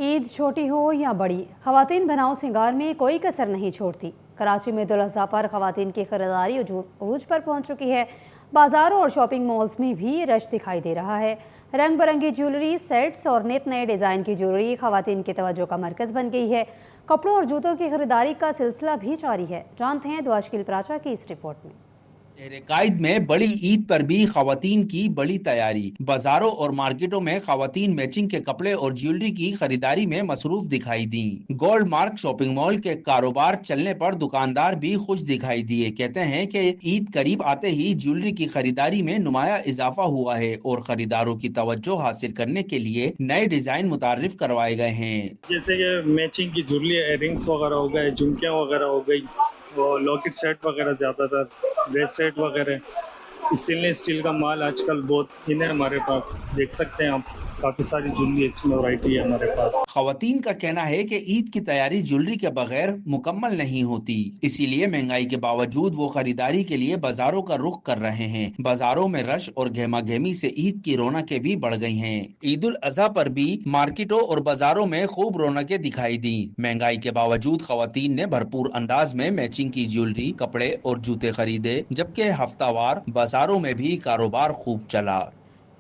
عید چھوٹی ہو یا بڑی، خواتین بناؤ سنگار میں کوئی کسر نہیں چھوڑتی۔ کراچی میں عید الاضحیٰ پر خواتین کی خریداری عروج پر پہنچ چکی ہے۔ بازاروں اور شاپنگ مالز میں بھی رش دکھائی دے رہا ہے۔ رنگ برنگی جیولری سیٹس اور نت نئے ڈیزائن کی جیولری خواتین کی توجہ کا مرکز بن گئی ہے۔ کپڑوں اور جوتوں کی خریداری کا سلسلہ بھی جاری ہے۔ جانتے ہیں دواشکیل پراچا کی اس رپورٹ میں۔ شہر قائد میں بڑی عید پر بھی خواتین کی بڑی تیاری۔ بازاروں اور مارکیٹوں میں خواتین میچنگ کے کپڑے اور جیولری کی خریداری میں مصروف دکھائی دیں۔ گولڈ مارک شاپنگ مال کے کاروبار چلنے پر دکاندار بھی خوش دکھائی دیے۔ کہتے ہیں کہ عید قریب آتے ہی جیولری کی خریداری میں نمایاں اضافہ ہوا ہے اور خریداروں کی توجہ حاصل کرنے کے لیے نئے ڈیزائن متعارف کروائے گئے ہیں، جیسے کہ میچنگ کی جیولری، ایئرنگس وغیرہ ہو گئے، جھمکیاں وغیرہ ہو گئی، وہ لاکٹ سیٹ وغیرہ، زیادہ تر ویسٹ سیٹ وغیرہ۔ اسٹینلیس اسٹیل کا مال آج کل بہت ہی ہے ہمارے پاس، دیکھ سکتے ہیں آپ، کافی ساری جیولری اس میں ورائٹی ہے ہمارے پاس۔ خواتین کا کہنا ہے کہ عید کی تیاری جیولری کے بغیر مکمل نہیں ہوتی، اسی لیے مہنگائی کے باوجود وہ خریداری کے لیے بازاروں کا رخ کر رہے ہیں۔ بازاروں میں رش اور گہما گہمی سے عید کی رونقیں بھی بڑھ گئی ہیں۔ عید الاضحیٰ پر بھی مارکیٹوں اور بازاروں میں خوب رونقیں دکھائی دیں۔ مہنگائی کے باوجود خواتین نے بھرپور انداز میں میچنگ کی جیولری، کپڑے اور جوتے خریدے، جبکہ ہفتہ وار بازاروں میں بھی کاروبار خوب چلا۔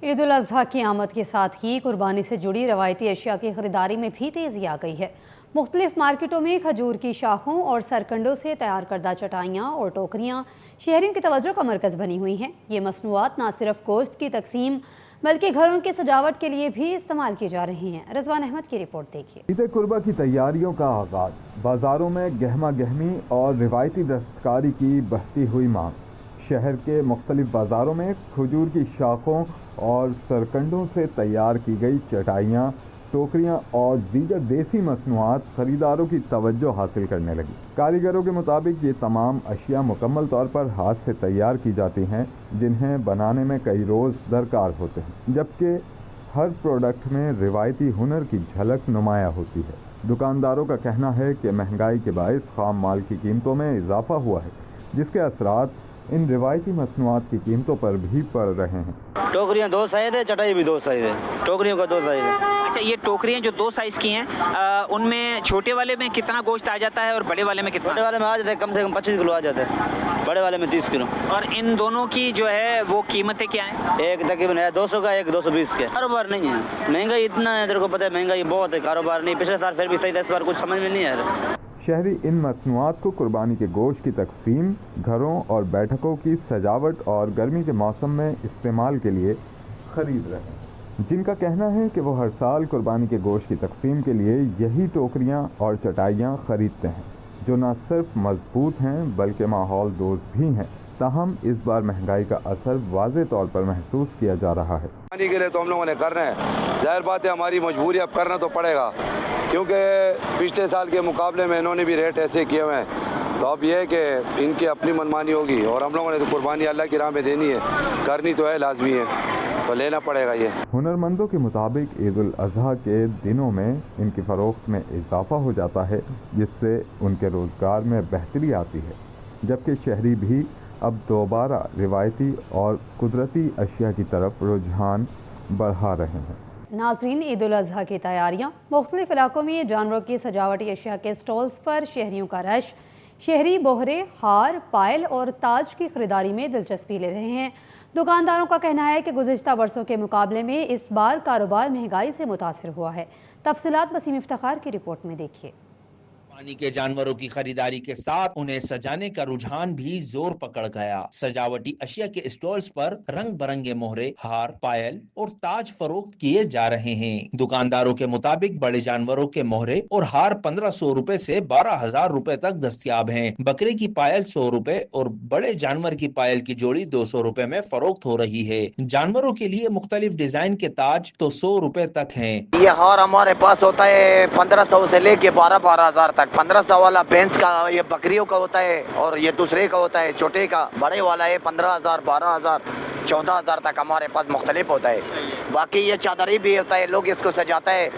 عید الاضحیٰ کی آمد کے ساتھ ہی قربانی سے جڑی روایتی اشیاء کی خریداری میں بھی تیزی آ گئی ہے۔ مختلف مارکیٹوں میں کھجور کی شاخوں اور سرکنڈوں سے تیار کردہ چٹائیاں اور ٹوکریاں شہریوں کی توجہ کا مرکز بنی ہوئی ہیں۔ یہ مصنوعات نہ صرف گوشت کی تقسیم بلکہ گھروں کی سجاوٹ کے لیے بھی استعمال کی جا رہی ہیں۔ رضوان احمد کی رپورٹ دیکھیے۔ عید قربہ کی تیاریوں کا آغاز، بازاروں میں گہما گہمی اور روایتی دستکاری کی بڑھتی ہوئی مانگ۔ شہر کے مختلف بازاروں میں کھجور کی شاخوں اور سرکنڈوں سے تیار کی گئی چٹائیاں، ٹوکریاں اور دیگر دیسی مصنوعات خریداروں کی توجہ حاصل کرنے لگی۔ کاریگروں کے مطابق یہ تمام اشیاء مکمل طور پر ہاتھ سے تیار کی جاتی ہیں، جنہیں بنانے میں کئی روز درکار ہوتے ہیں، جبکہ ہر پروڈکٹ میں روایتی ہنر کی جھلک نمایاں ہوتی ہے۔ دکانداروں کا کہنا ہے کہ مہنگائی کے باعث خام مال کی قیمتوں میں اضافہ ہوا ہے، جس کے اثرات ان روایتی مصنوعات کی قیمتوں پر بھی پڑ رہے ہیں۔ ٹوکریاں 2 سائز ہے، چٹائی بھی 2 سائز ہے، ٹوکریوں کا 2 سائز ہے۔ اچھا، یہ ٹوکریاں جو 2 سائز کی ہیں، ان میں چھوٹے والے میں کتنا گوشت آ جاتا ہے اور بڑے والے میں کتنا؟ چھوٹے والے میں آ جاتے ہیں کم سے کم 25 کلو آ جاتے ہیں، بڑے والے میں 30 کلو۔ اور ان دونوں کی جو ہے وہ قیمتیں کیا ہیں؟ ایک تقریباً ہے 200 کا، ایک 220 کا۔ کاروبار نہیں ہے، مہنگائی اتنا ہے، تیرے کو پتہ ہے مہنگائی بہت ہے، کاروبار نہیں۔ پچھلے سال پھر بھی صحیح تھا، اس بار کچھ سمجھ میں نہیں آ رہا۔ شہری ان مصنوعات کو قربانی کے گوشت کی تقسیم، گھروں اور بیٹھکوں کی سجاوٹ اور گرمی کے موسم میں استعمال کے لیے خرید رہے ہیں، جن کا کہنا ہے کہ وہ ہر سال قربانی کے گوشت کی تقسیم کے لیے یہی ٹوکریاں اور چٹائیاں خریدتے ہیں، جو نہ صرف مضبوط ہیں بلکہ ماحول دوست بھی ہیں۔ تاہم اس بار مہنگائی کا اثر واضح طور پر محسوس کیا جا رہا ہے۔ پانی کے لیے تو ہم لوگوں نے کرنا ہے، ظاہر بات ہے ہماری مجبوری، اب کرنا تو پڑے گا، کیونکہ پچھلے سال کے مقابلے میں انہوں نے بھی ریٹ ایسے کیے ہوئے ہیں، تو اب یہ ہے کہ ان کی اپنی منمانی ہوگی، اور ہم لوگوں نے تو قربانی اللہ کی راہ میں دینی ہے، کرنی تو ہے، لازمی ہے، تو لینا پڑے گا۔ یہ ہنرمندوں کے مطابق عید الاضحیٰ کے دنوں میں ان کی فروخت میں اضافہ ہو جاتا ہے، جس سے ان کے روزگار میں بہتری آتی ہے، جبکہ شہری بھی اب دوبارہ روایتی اور قدرتی اشیاء کی طرف رجحان بڑھا رہے ہیں۔ ناظرین، عید الاضحیٰ کی تیاریاں، مختلف علاقوں میں جانوروں کی سجاوٹی اشیاء کے سٹالز پر شہریوں کا رش۔ شہری بوہرے، ہار، پائل اور تاج کی خریداری میں دلچسپی لے رہے ہیں۔ دکانداروں کا کہنا ہے کہ گزشتہ برسوں کے مقابلے میں اس بار کاروبار مہنگائی سے متاثر ہوا ہے۔ تفصیلات وسیم افتخار کی رپورٹ میں دیکھیے۔ پانی کے جانوروں کی خریداری کے ساتھ انہیں سجانے کا رجحان بھی زور پکڑ گیا۔ سجاوٹی اشیاء کے اسٹالز پر رنگ برنگے مہرے، ہار، پائل اور تاج فروخت کیے جا رہے ہیں۔ دکانداروں کے مطابق بڑے جانوروں کے مہرے اور ہار 1500 روپے سے 12,000 روپے تک دستیاب ہیں۔ بکرے کی پائل 100 روپے اور بڑے جانور کی پائل کی جوڑی 200 روپے میں فروخت ہو رہی ہے۔ جانوروں کے لیے مختلف ڈیزائن کے تاج تو 100 روپے تک ہیں۔ یہ ہار ہمارے پاس ہوتا ہے 1500 سے لے کے 12,000 تک۔ 1500 والا بھینس کا، یہ بکریوں کا ہوتا ہے، اور یہ دوسرے کا ہوتا ہے چھوٹے کا۔ بڑے والا ہے 15,000، 12,000، 14,000 تک ہمارے پاس مختلف ہوتا ہے۔ باقی یہ چادری بھی ہوتا ہے، لوگ اس کو سجاتا ہے،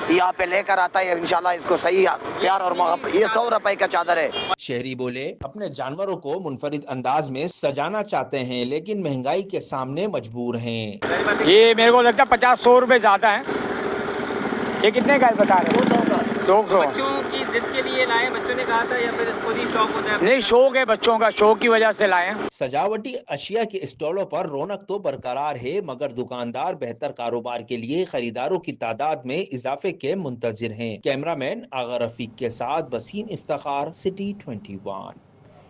یہاں پہ لے کر آتا ہے، انشاءاللہ اس کو صحیح پیار اور محبت۔ یہ 100 روپے کا چادر ہے۔ شہری بولے اپنے جانوروں کو منفرد انداز میں سجانا چاہتے ہیں، لیکن مہنگائی کے سامنے مجبور ہیں۔ یہ میرے کو لگتا ہے 50-100 روپے زیادہ ہے۔ یہ کتنے کا بتا رہے ہیں؟ 200. بچوں کی ضد کے لیے لائے, بچوں نے کہا تھا, یا پھر خود ہی شوق ہوتا ہے؟ نہیں, شوق ہے بچوں کا, شوق کی وجہ سے لائے ہیں. سجاوٹی اشیاء کے اسٹالوں پر رونق تو برقرار ہے, مگر دکاندار بہتر کاروبار کے لیے خریداروں کی تعداد میں اضافے کے منتظر ہیں. کیمرہ مین آغا رفیق کے ساتھ بسیم افتخار, سٹی 21.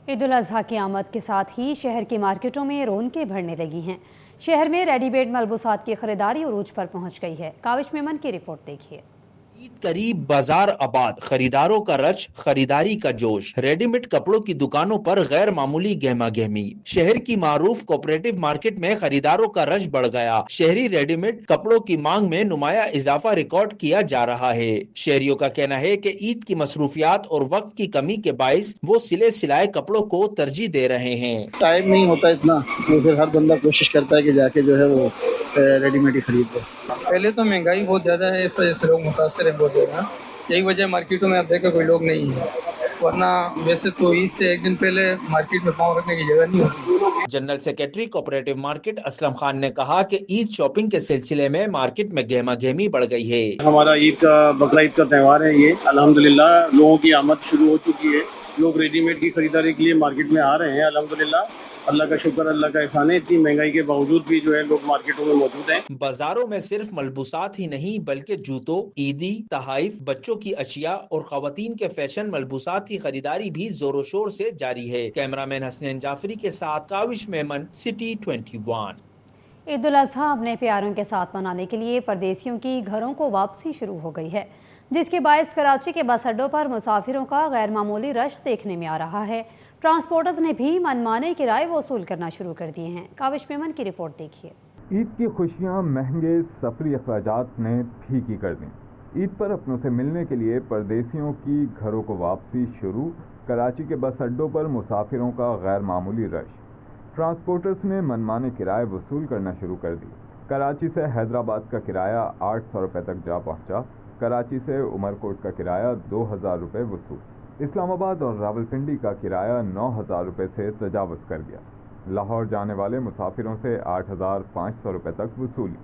عید الاضحیٰ کی آمد کے ساتھ ہی شہر کی مارکیٹوں میں رونقیں بڑھنے لگی ہیں. شہر میں ریڈی میڈ ملبوسات کی خریداری عروج پر پہنچ گئی ہے. کاوش میمن کی رپورٹ دیکھیے. عید قریب, بازار آباد, خریداروں کا رش, خریداری کا جوش. ریڈی میڈ کپڑوں کی دکانوں پر غیر معمولی گہما گہمی. شہر کی معروف کوپریٹو مارکیٹ میں خریداروں کا رش بڑھ گیا. شہری ریڈی میڈ کپڑوں کی مانگ میں نمایاں اضافہ ریکارڈ کیا جا رہا ہے. شہریوں کا کہنا ہے کہ عید کی مصروفیات اور وقت کی کمی کے باعث وہ سلے سلائے کپڑوں کو ترجیح دے رہے ہیں. ٹائم نہیں ہوتا اتنا, تو پھر ہر بندہ کوشش کرتا ہے کہ جا کے جو ہے وہ ریڈی میڈ ہی خرید لے. پہلے تو مہنگائی بہت زیادہ ہے, اس وجہ سے لوگ متاثر ہیں بہت زیادہ. یہی وجہ مارکیٹوں میں آپ دیکھیں کوئی لوگ نہیں ہے, ورنہ ویسے تو عید سے ایک دن پہلے مارکیٹ میں پاؤں رکھنے کی جگہ نہیں ہوتی. General secretary cooperative market Aslam Khan نے کہا کہ عید شاپنگ کے سلسلے میں مارکیٹ میں گہما گہمی بڑھ گئی ہے. ہمارا عید کا بقرہ عید کا تہوار ہے یہ, الحمدللہ لوگوں کی آمد شروع ہو چکی ہے. لوگ ریڈی میڈ کی خریداری کے لیے مارکیٹ میں آ رہے ہیں. الحمدللہ, اللہ کا شکر, اللہ کا احسان ہے. اتنی مہنگائی کے باوجود بھی جو ہے لوگ مارکیٹوں میں موجود ہیں. بازاروں میں صرف ملبوسات ہی نہیں بلکہ جوتوں, عیدی, تحائف, بچوں کی اشیاء اور خواتین کے فیشن ملبوسات کی خریداری بھی زور و شور سے جاری ہے. کیمرہ مین حسنین جعفری کے ساتھ کاوش میمن, سٹی 21. عید الاضحیٰ اپنے پیاروں کے ساتھ منانے کے لیے پردیسیوں کی گھروں کو واپسی شروع ہو گئی ہے, جس کے باعث کراچی کے بس اڈوں پر مسافروں کا غیر معمولی رش دیکھنے میں آ رہا ہے. ٹرانسپورٹرز نے بھی منمانے کرائے وصول کرنا شروع کر دیے ہیں. کاوش میمن کی رپورٹ دیکھیے. عید کی خوشیاں مہنگے سفری اخراجات نے پھیکی کر دیں. عید پر اپنوں سے ملنے کے لیے پردیسیوں کی گھروں کو واپسی شروع. کراچی کے بس اڈوں پر مسافروں کا غیر معمولی رش. ٹرانسپورٹرز نے منمانے کرائے وصول کرنا شروع کر دی. کراچی سے حیدرآباد کا کرایہ 800 روپے تک جا پہنچا. کراچی سے عمرکوٹ کا کرایہ 2000 روپے وصول. اسلام آباد اور راولپنڈی کا کرایہ 9000 روپے سے تجاوز کر گیا. لاہور جانے والے مسافروں سے 8500 روپے تک وصولی.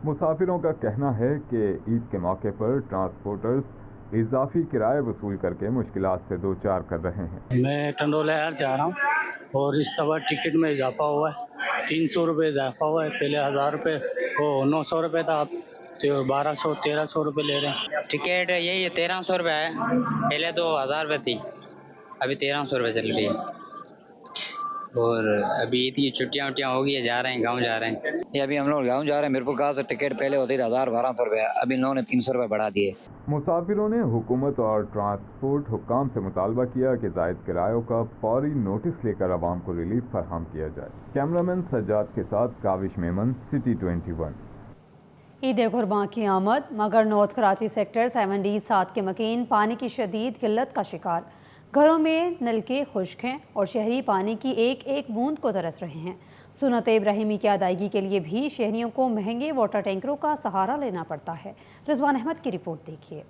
مسافروں کا کہنا ہے کہ عید کے موقع پر ٹرانسپورٹرز اضافی کرائے وصول کر کے مشکلات سے دوچار کر رہے ہیں. میں ٹنڈولا جا رہا ہوں اور اس دفعہ ٹکٹ میں اضافہ ہوا ہے, 300 روپے اضافہ ہوا ہے. پہلے 1000 روپے وہ 900 روپے تھا, اب 1200-1300 روپے لے رہے ہیں. ٹکٹ یہی 1300 روپے ہے, پہلے تو 1000 روپے تھی, ابھی 1300 روپے چل رہی ہے. اور ابھی اتنی چھٹیاں ہو گئی ہے, جا رہے ہیں گاؤں جا رہے ہیں. یہ ابھی ہم لوگ گاؤں جا رہے ہیں. میرے کو کہا سے ٹکٹ پہلے ہوتی تھی 1200 روپے, ابھی انہوں نے 300 روپے بڑھا دیے. مسافروں نے حکومت اور ٹرانسپورٹ حکام سے مطالبہ کیا کہ زائد کرایوں کا فوری نوٹس لے کر عوام کو ریلیف فراہم کیا جائے. کیمرامین سجاد کے ساتھ کاوش میمن, سٹی 21. عید قرباں کی آمد, مگر نارتھ کراچی سیکٹر 7D7 کے مکین پانی کی شدید قلت کا شکار. گھروں میں نلکے خشک ہیں اور شہری پانی کی ایک ایک بوند کو ترس رہے ہیں. سنت ابراہیمی کی ادائیگی کے لیے بھی شہریوں کو مہنگے واٹر ٹینکروں کا سہارا لینا پڑتا ہے. رضوان احمد کی رپورٹ دیکھیے.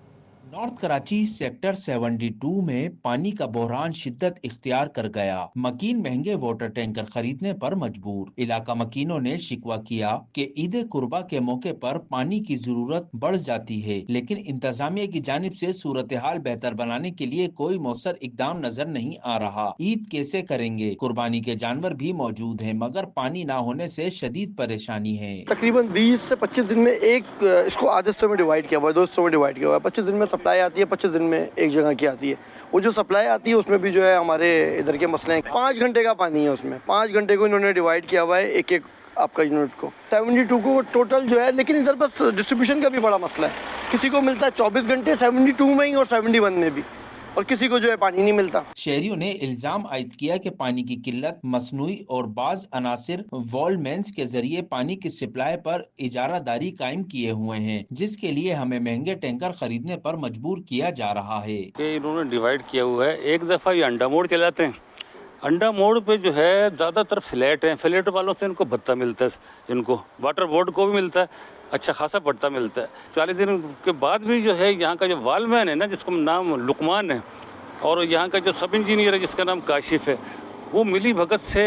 نارتھ کراچی سیکٹر 72 میں پانی کا بحران شدت اختیار کر گیا. مکین مہنگے واٹر ٹینکر خریدنے پر مجبور. علاقہ مکینوں نے شکوہ کیا کہ عید قربہ کے موقع پر پانی کی ضرورت بڑھ جاتی ہے, لیکن انتظامیہ کی جانب سے صورتحال بہتر بنانے کے لیے کوئی مؤثر اقدام نظر نہیں آ رہا. عید کیسے کریں گے؟ قربانی کے جانور بھی موجود ہیں مگر پانی نہ ہونے سے شدید پریشانی ہے. تقریباً 20 سے 25 دن میں ایک اس کو آدھ حصوں میں ڈیوائڈ کیا ہوا ہے, 2 حصوں میں ڈیوائڈ کیا ہوا ہے. 25 دن میں سپلائی آتی ہے, 25 دن میں ایک جگہ کی آتی ہے. وہ جو سپلائی آتی ہے اس میں بھی جو ہے ہمارے ادھر کے مسئلے ہیں. 5 گھنٹے کا پانی ہے اس میں, 5 گھنٹے کو انہوں نے ڈیوائڈ کیا ہوا ہے ایک ایک آپ کا یونٹ کو. 72 کو ٹوٹل جو ہے, لیکن ادھر بس ڈسٹریبیوشن کا بھی بڑا مسئلہ ہے. کسی کو ملتا ہے 24 گھنٹے 72 میں ہی اور 71 میں بھی, اور کسی کو جو ہے پانی نہیں ملتا. شہریوں نے الزام عائد کیا کہ پانی کی قلت مصنوعی اور بعض عناصر وال مینس کے ذریعے پانی کی سپلائی پر اجارہ داری قائم کیے ہوئے ہیں, جس کے لیے ہمیں مہنگے ٹینکر خریدنے پر مجبور کیا جا رہا ہے. کہ انہوں نے ڈیوائڈ کیا ہوا ہے. ایک دفعہ یہ انڈا موڑ چلاتے ہیں, انڈا موڑ پہ جو ہے زیادہ تر فلیٹ ہیں, فلیٹ والوں سے ان کو بھتہ ملتا ہے, ان کو واٹر بورڈ کو بھی ملتا ہے, اچھا خاصا بڑھتا ملتا ہے. 40 دن کے بعد بھی جو ہے یہاں کا جو وال مین ہے نا, جس کا نام لقمان ہے, اور یہاں کا جو سب انجینئر ہے جس کا نام کاشف ہے, وہ ملی بھگت سے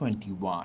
21।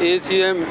ACM